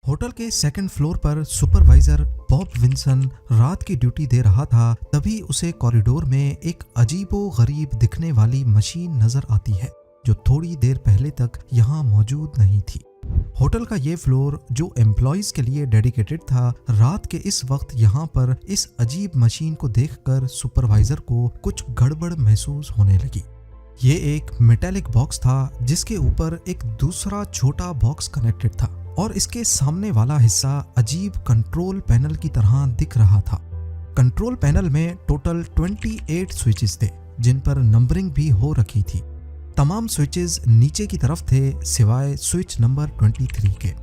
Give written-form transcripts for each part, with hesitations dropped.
Hotel के second floor पर supervisor Bob Vinson रात की ड्यूटी दे रहा था। तभी उसे कॉरिडोर में एक अजीबो गरीब दिखने वाली मशीन नजर आती है जो थोड़ी देर पहले तक यहाँ मौजूद नहीं थी। होटल का ये फ्लोर जो एम्प्लॉइज के लिए डेडिकेटेड था, रात के इस वक्त यहाँ पर इस अजीब मशीन को देखकर सुपरवाइजर को कुछ गड़बड़ महसूस होने लगी। ये एक मेटालिक बॉक्स था जिसके ऊपर एक दूसरा छोटा बॉक्स कनेक्टेड था और इसके सामने वाला हिस्सा अजीब कंट्रोल पैनल की तरह दिख रहा था। कंट्रोल पैनल में टोटल 28 स्विचेस थे जिन पर नंबरिंग भी हो रखी थी। तमाम स्विचेस नीचे की तरफ थे सिवाय स्विच नंबर 23 के।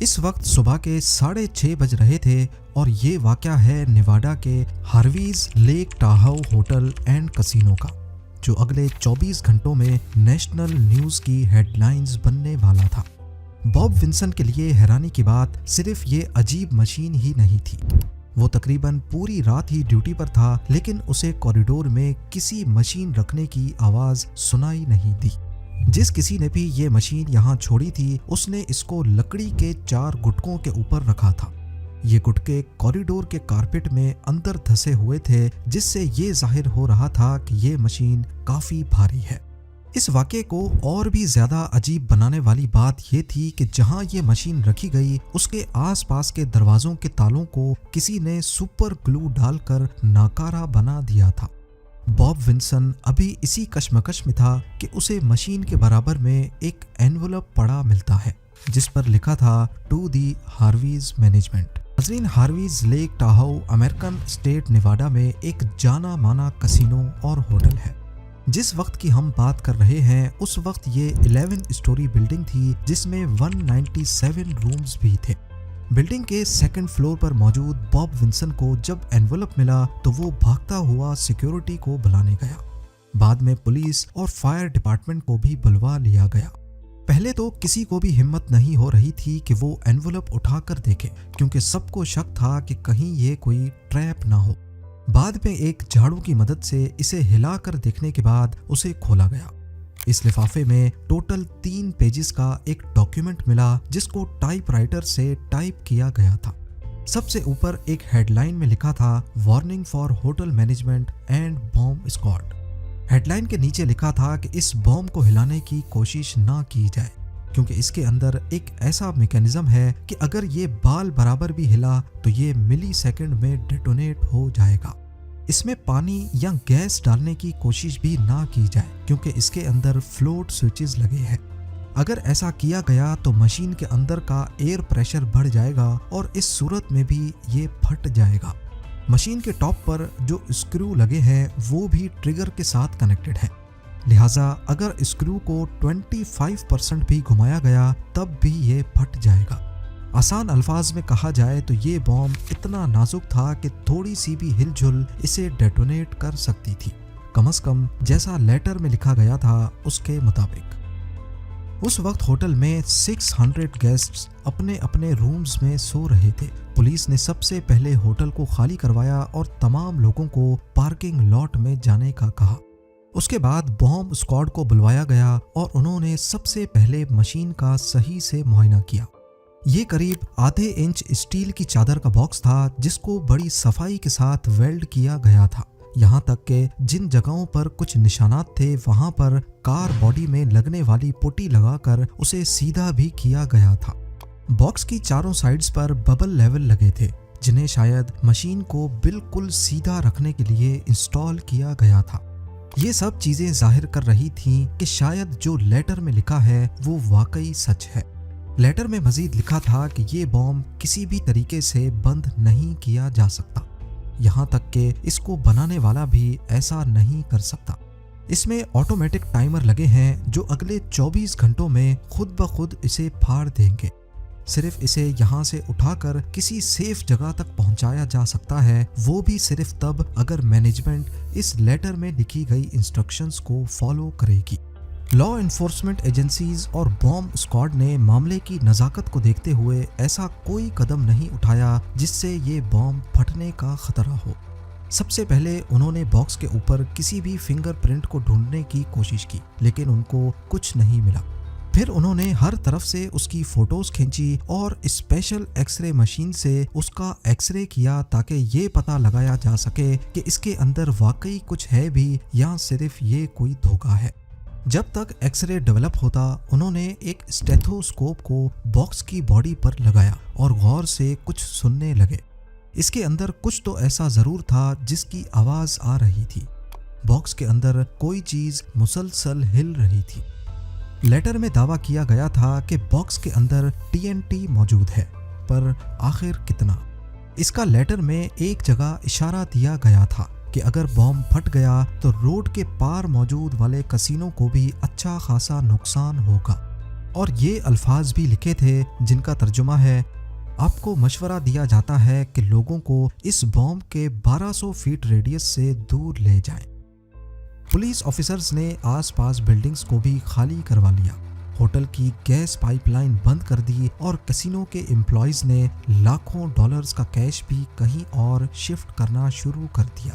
इस वक्त सुबह के 6:30 बज रहे थे और ये वाकया है नेवाडा के हार्वीज लेक टाहाउ होटल एंड कसिनो का, जो अगले 24 घंटों में नेशनल न्यूज की हेडलाइंस बनने वाला था। बॉब विंसन के लिए हैरानी की बात सिर्फ ये अजीब मशीन ही नहीं थी। वो तकरीबन पूरी रात ही ड्यूटी पर था, लेकिन उसे कॉरिडोर में किसी मशीन रखने की आवाज सुनाई नहीं दी। जिस किसी ने भी ये मशीन यहाँ छोड़ी थी उसने इसको लकड़ी के 4 गुटकों के ऊपर रखा था। ये गुटके कॉरिडोर के कारपेट में अंदर धंसे हुए थे, जिससे ये जाहिर हो रहा था कि ये मशीन काफी भारी है। इस वाक़े को और भी ज्यादा अजीब बनाने वाली बात यह थी कि जहां ये मशीन रखी गई उसके आसपास के दरवाजों के तालों को किसी ने सुपर ग्लू डालकर नाकारा बना दिया था। बॉब विंसन अभी इसी कश्मकश में था कि उसे मशीन के बराबर में एक एनवलप पड़ा मिलता है जिस पर लिखा था टू दी हार्वीज मैनेजमेंट। नाज़रीन, हार्वीज लेक टाहाउ अमेरिकन स्टेट नेवाडा में एक जाना माना कसिनो और होटल है। जिस वक्त की हम बात कर रहे हैं उस वक्त ये 11 स्टोरी बिल्डिंग थी जिसमें 197 रूम्स भी थे। बिल्डिंग के सेकंड फ्लोर पर मौजूद बॉब विंसन को जब एनवलप मिला तो वो भागता हुआ सिक्योरिटी को बुलाने गया। बाद में पुलिस और फायर डिपार्टमेंट को भी बुलवा लिया गया। पहले तो किसी को भी हिम्मत नहीं हो रही थी कि वो एनवलप उठाकर देखे, क्योंकि सबको शक था कि कहीं ये कोई ट्रैप ना हो। बाद में एक झाड़ू की मदद से इसे हिलाकर देखने के बाद उसे खोला गया। इस लिफाफे में टोटल 3 पेजेस का एक डॉक्यूमेंट मिला जिसको टाइपराइटर से टाइप किया गया था। सबसे ऊपर एक हेडलाइन में लिखा था warning for hotel management and bomb squad. Headline के नीचे लिखा था कि इस बॉम्ब को हिलाने की कोशिश ना की जाए, क्योंकि इसके अंदर एक ऐसा मैकेनिज्म है कि अगर ये बाल बराबर भी हिला तो ये मिली सेकेंड में डेटोनेट हो जाएगा। इसमें पानी या गैस डालने की कोशिश भी ना की जाए, क्योंकि इसके अंदर फ्लोट स्विचेस लगे हैं। अगर ऐसा किया गया तो मशीन के अंदर का एयर प्रेशर बढ़ जाएगा और इस सूरत में भी ये फट जाएगा। मशीन के टॉप पर जो स्क्रू लगे हैं वो भी ट्रिगर के साथ कनेक्टेड है, लिहाजा अगर स्क्रू को 25% भी घुमाया गया तब भी ये फट जाएगा। आसान अल्फाज में कहा जाए तो ये बॉम्ब इतना नाजुक था कि थोड़ी सी भी हिलजुल इसे डेटोनेट कर सकती थी, कम से कम जैसा लेटर में लिखा गया था उसके मुताबिक। उस वक्त होटल में 600 गेस्ट्स अपने अपने रूम्स में सो रहे थे। पुलिस ने सबसे पहले होटल को खाली करवाया और तमाम लोगों को पार्किंग लॉट में जाने का कहा। उसके बाद बॉम्ब स्क्वाड को बुलवाया गया और उन्होंने सबसे पहले मशीन का सही से मुआयना किया। ये करीब आधे इंच स्टील की चादर का बॉक्स था जिसको बड़ी सफाई के साथ वेल्ड किया गया था। यहाँ तक कि जिन जगहों पर कुछ निशानात थे वहाँ पर कार बॉडी में लगने वाली पुट्टी लगाकर उसे सीधा भी किया गया था। बॉक्स की चारों साइड्स पर बबल लेवल लगे थे जिन्हें शायद मशीन को बिल्कुल सीधा रखने के लिए इंस्टॉल किया गया था। ये सब चीजें जाहिर कर रही थीं कि शायद जो लेटर में लिखा है वो वाकई सच है। लेटर में मजीद लिखा था कि ये बॉम्ब किसी भी तरीके से बंद नहीं किया जा सकता, यहाँ तक कि इसको बनाने वाला भी ऐसा नहीं कर सकता। इसमें ऑटोमेटिक टाइमर लगे हैं जो अगले 24 घंटों में खुद ब खुद इसे फाड़ देंगे। सिर्फ इसे यहाँ से उठाकर किसी सेफ जगह तक पहुँचाया जा सकता है, वो भी सिर्फ तब अगर मैनेजमेंट इस लेटर में लिखी गई इंस्ट्रक्शंस को फॉलो करेगी। लॉ एनफोर्समेंट एजेंसीज और बॉम्ब स्क्वाड ने मामले की नज़ाकत को देखते हुए ऐसा कोई कदम नहीं उठाया जिससे ये बॉम्ब फटने का खतरा हो। सबसे पहले उन्होंने बॉक्स के ऊपर किसी भी फिंगरप्रिंट को ढूंढने की कोशिश की, लेकिन उनको कुछ नहीं मिला। پھر انہوں نے ہر طرف سے اس کی فوٹوز کھینچی اور اسپیشل ایکس رے مشین سے اس کا ایکس رے کیا تاکہ یہ پتہ لگایا جا سکے کہ اس کے اندر واقعی کچھ ہے بھی یا صرف یہ کوئی دھوکہ ہے۔ جب تک ایکس رے ڈیولپ ہوتا انہوں نے ایک اسٹیتھوسکوپ کو باکس کی باڈی پر لگایا اور غور سے کچھ سننے لگے۔ اس کے اندر کچھ تو ایسا ضرور تھا جس کی آواز آ رہی تھی۔ باکس کے اندر کوئی چیز مسلسل ہل رہی تھی۔ لیٹر میں دعویٰ کیا گیا تھا کہ باکس کے اندر TNT موجود ہے، پر آخر کتنا؟ اس کا لیٹر میں ایک جگہ اشارہ دیا گیا تھا کہ اگر بم پھٹ گیا تو روڈ کے پار موجود والے کسینوں کو بھی اچھا خاصا نقصان ہوگا، اور یہ الفاظ بھی لکھے تھے جن کا ترجمہ ہے: آپ کو مشورہ دیا جاتا ہے کہ لوگوں کو اس بم کے 1200 فیٹ ریڈیس سے دور لے جائیں۔ پولیس آفیسرز نے آس پاس بلڈنگز کو بھی خالی کروا لیا، ہوٹل کی گیس پائپ لائن بند کر دی اور کسینو کے امپلائیز نے لاکھوں ڈالرز کا کیش بھی کہیں اور شفٹ کرنا شروع کر دیا۔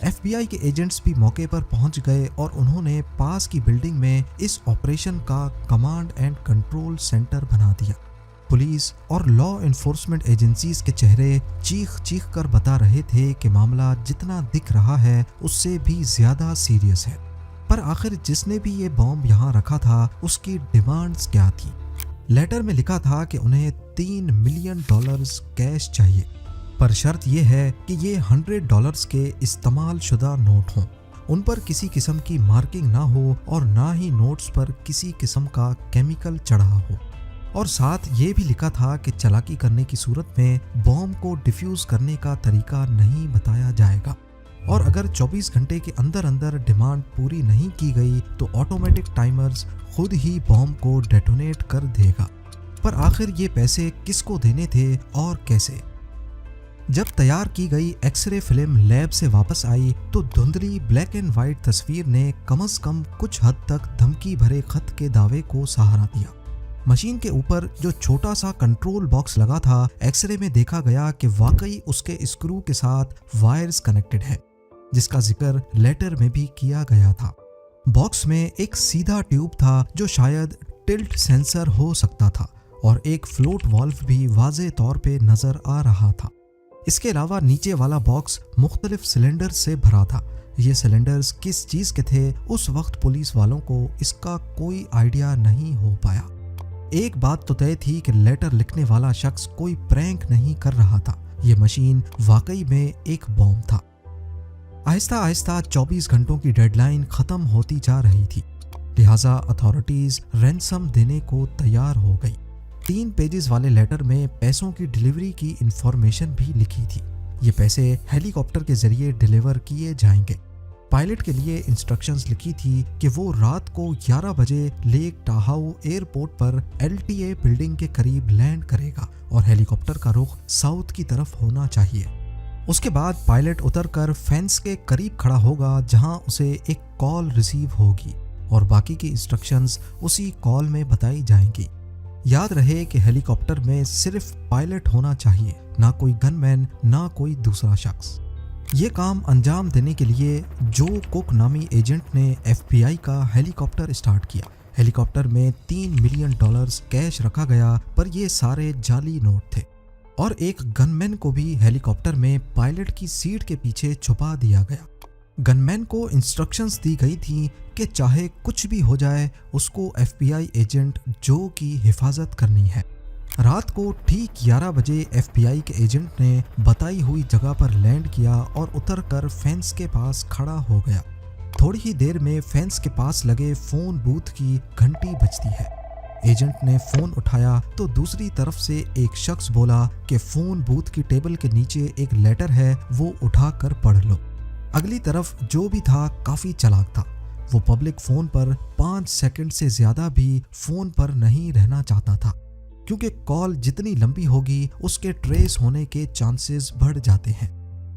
FBI کے ایجنٹس بھی موقع پر پہنچ گئے اور انہوں نے پاس کی بلڈنگ میں اس آپریشن کا کمانڈ اینڈ کنٹرول سینٹر بنا دیا۔ پولیس اور لا انفورسمنٹ ایجنسیز کے چہرے چیخ چیخ کر بتا رہے تھے کہ معاملہ جتنا دکھ رہا ہے اس سے بھی زیادہ سیریس ہے، پر آخر جس نے بھی یہ بم یہاں رکھا تھا اس کی ڈیمانڈز کیا تھی؟ لیٹر میں لکھا تھا کہ انہیں $3 ملین کیش چاہیے، پر شرط یہ ہے کہ یہ $100 کے استعمال شدہ نوٹ ہوں، ان پر کسی قسم کی مارکنگ نہ ہو اور نہ ہی نوٹس پر کسی قسم کا کیمیکل چڑھا ہو، اور ساتھ یہ بھی لکھا تھا کہ چالاکی کرنے کی صورت میں بم کو ڈیفیوز کرنے کا طریقہ نہیں بتایا جائے گا، اور اگر 24 گھنٹے کے اندر اندر ڈیمانڈ پوری نہیں کی گئی تو آٹومیٹک ٹائمرز خود ہی بم کو ڈیٹونیٹ کر دے گا۔ پر آخر یہ پیسے کس کو دینے تھے اور کیسے؟ جب تیار کی گئی ایکس رے فلم لیب سے واپس آئی تو دھندلی بلیک اینڈ وائٹ تصویر نے کم از کم کچھ حد تک دھمکی بھرے خط کے دعوے کو سہارا دیا۔ مشین کے اوپر جو چھوٹا سا کنٹرول باکس لگا تھا، ایکس رے میں دیکھا گیا کہ واقعی اس کے اسکرو کے ساتھ وائرز کنیکٹڈ ہے، جس کا ذکر لیٹر میں بھی کیا گیا تھا۔ باکس میں ایک سیدھا ٹیوب تھا جو شاید ٹلٹ سینسر ہو سکتا تھا، اور ایک فلوٹ والو بھی واضح طور پہ نظر آ رہا تھا۔ اس کے علاوہ نیچے والا باکس مختلف سلنڈر سے بھرا تھا۔ یہ سلنڈرز کس چیز کے تھے اس وقت پولیس والوں کو اس کا کوئی آئیڈیا نہیں ہو پایا۔ ایک بات تو طے تھی کہ لیٹر لکھنے والا شخص کوئی پرینک نہیں کر رہا تھا، یہ مشین واقعی میں ایک بم تھا۔ آہستہ آہستہ 24 گھنٹوں کی ڈیڈ لائن ختم ہوتی جا رہی تھی، لہٰذا اتھارٹیز رینسم دینے کو تیار ہو گئی۔ 3 پیجز والے لیٹر میں پیسوں کی ڈیلیوری کی انفارمیشن بھی لکھی تھی۔ یہ پیسے ہیلی کاپٹر کے ذریعے ڈیلیور کیے جائیں گے۔ پائلٹ کے لیے انسٹرکشنز لکھی تھی کہ وہ رات کو 11 بجے لیک ٹاہاؤ ایئرپورٹ پر LTA بلڈنگ کے قریب لینڈ کرے گا اور ہیلی کاپٹر کا رخ ساؤتھ کی طرف ہونا چاہیے۔ اس کے بعد پائلٹ اتر کر فینس کے قریب کھڑا ہوگا جہاں اسے ایک کال ریسیو ہوگی، اور باقی کی انسٹرکشنز اسی کال میں بتائی جائیں گی۔ یاد رہے کہ ہیلی کاپٹر میں صرف پائلٹ ہونا چاہیے، نہ کوئی گن مین، نہ کوئی دوسرا شخص۔ یہ کام انجام دینے کے لیے جو کوک نامی ایجنٹ نے FBI کا ہیلی کاپٹر اسٹارٹ کیا۔ ہیلی کاپٹر میں $3 ملین کیش رکھا گیا، پر یہ سارے جعلی نوٹ تھے، اور ایک گن مین کو بھی ہیلی کاپٹر میں پائلٹ کی سیٹ کے پیچھے چھپا دیا گیا۔ گن مین کو انسٹرکشنز دی گئی تھیں کہ چاہے کچھ بھی ہو جائے اس کو FBI ایجنٹ جو کی حفاظت کرنی ہے۔ رات کو ٹھیک 11 بجے FBI کے ایجنٹ نے بتائی ہوئی جگہ پر لینڈ کیا اور اتر کر فینس کے پاس کھڑا ہو گیا۔ تھوڑی ہی دیر میں فینس کے پاس لگے فون بوتھ کی گھنٹی بجتی ہے۔ ایجنٹ نے فون اٹھایا تو دوسری طرف سے ایک شخص بولا کہ فون بوتھ کی ٹیبل کے نیچے ایک لیٹر ہے، وہ اٹھا کر پڑھ لو۔ اگلی طرف جو بھی تھا کافی چالاک تھا، وہ پبلک فون پر 5 سیکنڈ سے زیادہ بھی فون پر نہیں رہنا چاہتا تھا، کیونکہ کال جتنی لمبی ہوگی اس کے ٹریس ہونے کے چانسز بڑھ جاتے ہیں۔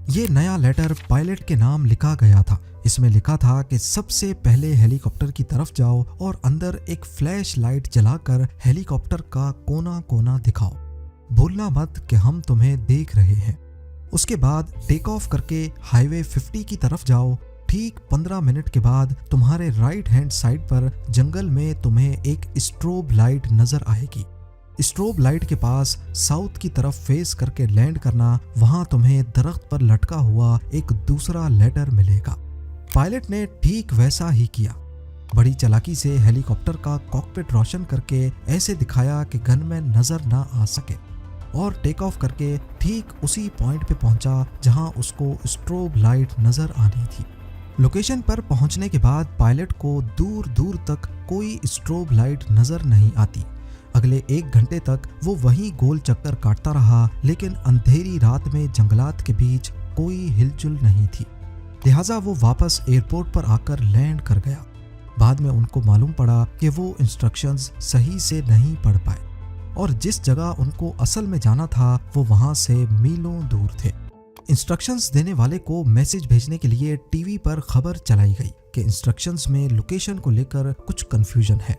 یہ نیا لیٹر پائلٹ کے نام لکھا گیا تھا۔ اس میں لکھا تھا کہ سب سے پہلے ہیلی کاپٹر کی طرف جاؤ اور اندر ایک فلیش لائٹ جلا کر ہیلی کاپٹر کا کونا کونا دکھاؤ، بھولنا مت کہ ہم تمہیں دیکھ رہے ہیں۔ اس کے بعد ٹیک آف کر کے ہائی وے 50 کی طرف جاؤ، ठीक 15 मिनट के बाद तुम्हारे राइट हैंड साइड पर जंगल में तुम्हें एक स्ट्रोब लाइट नजर आएगी। स्ट्रोब लाइट के पास साउथ की तरफ फेस करके लैंड करना, वहां तुम्हें दरख्त पर लटका हुआ एक दूसरा लेटर मिलेगा। पायलट ने ठीक वैसा ही किया। बड़ी चालाकी से हेलीकॉप्टर का कॉकपिट रोशन करके ऐसे दिखाया कि गनमैन नजर ना आ सके और टेक ऑफ करके ठीक उसी पॉइंट पे पहुंचा जहां उसको स्ट्रोब लाइट नजर आनी थी। लोकेशन पर पहुंचने के बाद पायलट को दूर दूर तक कोई स्ट्रोब लाइट नजर नहीं आती। अगले 1 घंटे तक वो वहीं गोल चक्कर काटता रहा, लेकिन अंधेरी रात में जंगलात के बीच कोई हिलजुल नहीं थी। लिहाजा वो वापस एयरपोर्ट पर आकर लैंड कर गया। बाद में उनको मालूम पड़ा कि वो इंस्ट्रक्शंस सही से नहीं पढ़ पाए और जिस जगह उनको असल में जाना था वो वहां से मीलों दूर थे। इंस्ट्रक्शंस देने वाले को मैसेज भेजने के लिए टीवी पर खबर चलाई गई कि इंस्ट्रक्शंस में लोकेशन को लेकर कुछ कंफ्यूजन है।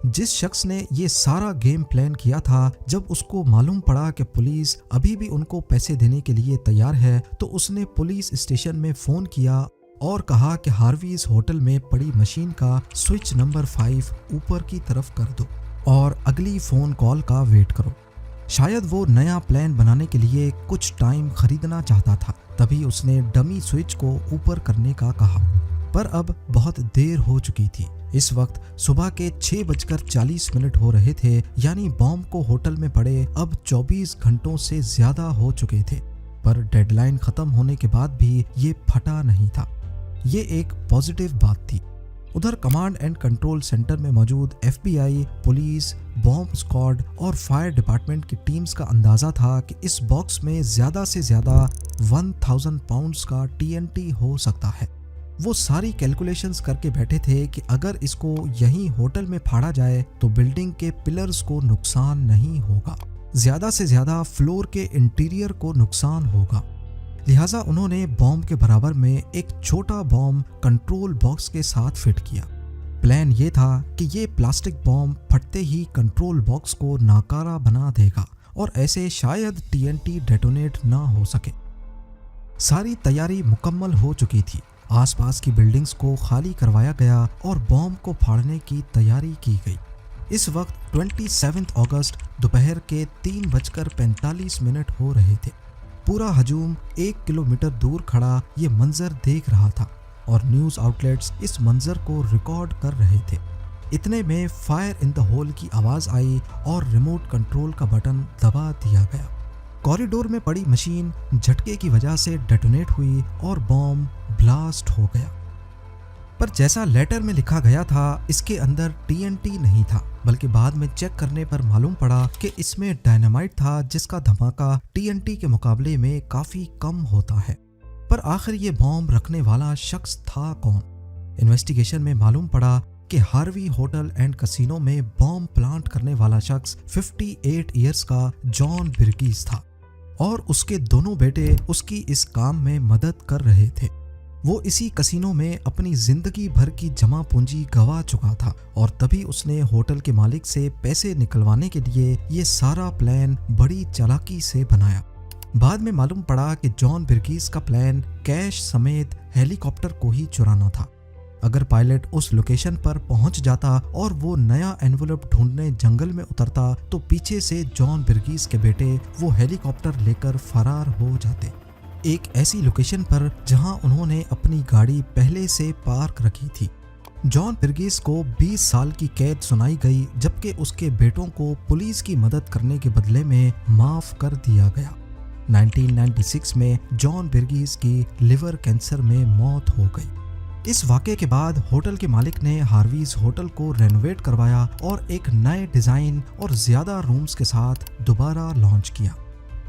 जिस शख्स ने ये सारा गेम प्लान किया था, जब उसको मालूम पड़ा कि पुलिस अभी भी उनको पैसे देने के लिए तैयार है, तो उसने पुलिस स्टेशन में फोन किया और कहा कि हार्वीज होटल में पड़ी मशीन का स्विच नंबर 5 ऊपर की तरफ कर दो और अगली फोन कॉल का वेट करो। शायद वो नया प्लान बनाने के लिए कुछ टाइम खरीदना चाहता था, तभी उसने डमी स्विच को ऊपर करने का कहा, पर अब बहुत देर हो चुकी थी। इस वक्त सुबह के 6:40 हो रहे थे, यानी बॉम्ब को होटल में पड़े अब 24 घंटों से ज्यादा हो चुके थे, पर डेडलाइन खत्म होने के बाद भी ये फटा नहीं था। ये एक पॉजिटिव बात थी। उधर कमांड एंड कंट्रोल सेंटर में मौजूद FBI, पुलिस, बॉम्ब स्क्वाड और फायर डिपार्टमेंट की टीम्स का अंदाजा था कि इस बॉक्स में ज्यादा से ज्यादा 1000 पाउंड्स का TNT हो सकता है। वो सारी कैलकुलेशंस करके बैठे थे कि अगर इसको यहीं होटल में फाड़ा जाए तो बिल्डिंग के पिलर्स को नुकसान नहीं होगा, ज्यादा से ज्यादा फ्लोर के इंटीरियर को नुकसान होगा। लिहाजा उन्होंने बॉम्ब के बराबर में एक छोटा बॉम्ब कंट्रोल बॉक्स के साथ फिट किया। प्लान ये था कि ये प्लास्टिक बॉम्ब फटते ही कंट्रोल बॉक्स को नाकारा बना देगा और ऐसे शायद TNT डेटोनेट ना हो सके। सारी तैयारी मुकम्मल हो चुकी थी। आसपास की बिल्डिंग्स को खाली करवाया गया और बॉम्ब को फाड़ने की तैयारी की गई। इस वक्त 27 अगस्त दोपहर के 3:45 हो रहे थे। पूरा हजूम 1 किलोमीटर दूर खड़ा ये मंजर देख रहा था और न्यूज़ आउटलेट्स इस मंजर को रिकॉर्ड कर रहे थे। इतने में फायर इन द होल की आवाज़ आई और रिमोट कंट्रोल का बटन दबा दिया गया। कॉरिडोर में पड़ी मशीन झटके की वजह से डेटोनेट हुई और बॉम्ब ब्लास्ट हो गया। पर जैसा लेटर में लिखा गया था, इसके अंदर TNT नहीं था, बल्कि बाद में चेक करने पर मालूम पड़ा कि इसमें डायनामाइट था, जिसका धमाका TNT के मुकाबले में काफी कम होता है। पर आखिर ये बॉम्ब रखने वाला शख्स था कौन? इन्वेस्टिगेशन में मालूम पड़ा कि हार्वी होटल एंड कसिनो में बॉम्ब प्लांट करने वाला शख्स 58 ईयर्स का जॉन बिर्गीस था और उसके दोनों बेटे उसकी इस काम में मदद कर रहे थे। वो इसी कसिनो में अपनी जिंदगी भर की जमा पूंजी गंवा चुका था और तभी उसने होटल के मालिक से पैसे निकलवाने के लिए ये सारा प्लान बड़ी चालाकी से बनाया। बाद में मालूम पड़ा कि जॉन बिर्गीस का प्लान कैश समेत हेलीकॉप्टर को ही चुराना था। अगर पायलट उस लोकेशन पर पहुंच जाता और वो नया एनवेलप ढूंढने जंगल में उतरता, तो पीछे से जॉन बिर्गीस के बेटे वो हेलीकॉप्टर लेकर फरार हो जाते, एक ऐसी लोकेशन पर जहां उन्होंने अपनी गाड़ी पहले से पार्क रखी थी। जॉन बिर्गीस को 20 साल की कैद सुनाई गई, जबकि उसके बेटों को पुलिस की मदद करने के बदले में माफ कर दिया गया। 1996 में जॉन बिर्गीस की लिवर कैंसर में मौत हो गई। इस वाक़े के बाद होटल के मालिक ने हार्वीज होटल को रेनोवेट करवाया और एक नए डिज़ाइन और ज़्यादा रूम्स के साथ दोबारा लॉन्च किया।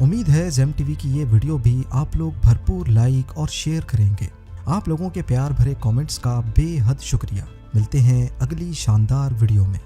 उम्मीद है जेम टीवी की ये वीडियो भी आप लोग भरपूर लाइक और शेयर करेंगे। आप लोगों के प्यार भरे कमेंट्स का बेहद शुक्रिया। मिलते हैं अगली शानदार वीडियो में।